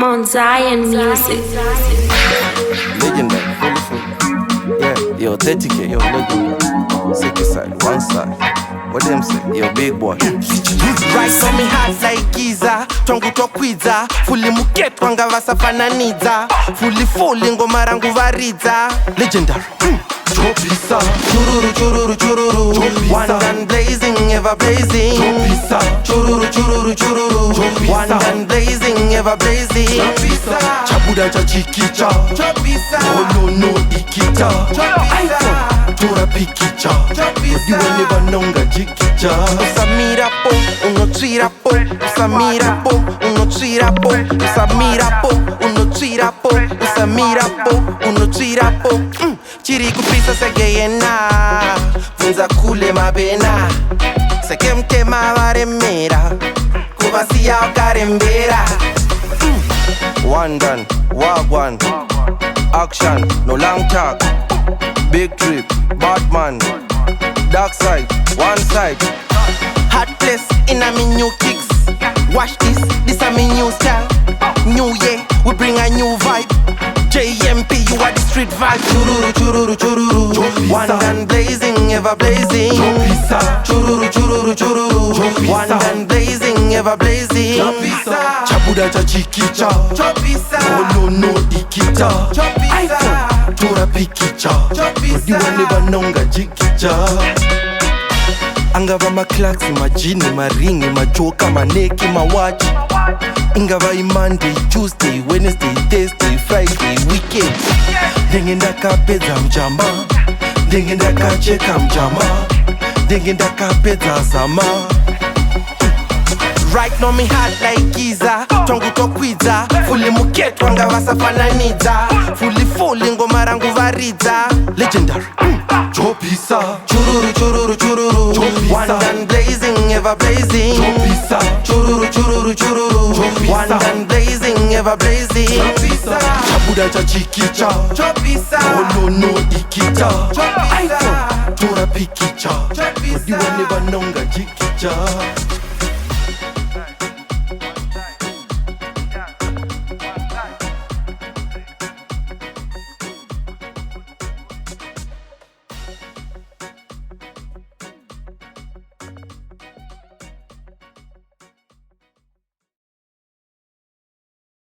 Mount Zion Music. Legendary, fully. Yeah, yo, 30K, yo, legendary. Seke side, one side. What them say? Yo, big boy. Right on me hard like Giza, twangu tokwiza, fully muket wanga vasafananiza, fully ngoma rangu varidza. Legendary. Chopisa, chururu chururu chururu, Chopisa. One gun blazing, ever blazing. Chopisa, chururu chururu chururu, Chopisa. One gun blazing, ever blazing. Chopisa, chabuda cha chikicha, Chopisa. Oh no ikita, Chopisa. Tora pikicha, Chopisa. You will never nonga jikicha. Usamira po, uno tira po, usamira po, uno tira po, usamira po, uno tira po, usamira po, uno tira po. Chiri kupisa segeyena, funza kule mabena. Seke Mutema varemera, kuvasia ukarembera. One done, wagwan. Action, no long talk. Big trip, Batman. Dark side, one side. Hot place in a me new kicks. Watch this a me new style. New year, we bring a new vibe. JMP, you are the street vibe. Chururu, chururu, chururu, Chopisa. One gun blazing, ever blazing. Chopisa. Chururu, chururu, chururu, Chopisa. One gun blazing, ever blazing. Chopisa. Chabuda cha chikicha, Chopisa. Oh no ikita, Chopisa. Tora pikicha, Chopisa. You will never nonga jikicha. Angava maklaksi, majini, maringi, majoka, maneki, mawachi. Ingava Monday, Tuesday, Wednesday, Thursday, Friday, weekend. Dengenda kapeza mjama, dengenda kacheka mjama, dengenda kapeza zama. Right now me hard like Giza, twangu tokwiza, fully muket wanga vasafananiza, fully ngoma rangu varidza. Legendary. Chopisa, chururu chururu chururu, Chopisa. One gun blazing, ever blazing. Chopisa, chururu chururu chururu, Chopisa. One gun blazing, ever blazing. Chopisa, chabuda cha chikicha, Chopisa. Oh no ikita, Chopisa. Tora pikicha, Chopisa. You will never nonga jikicha.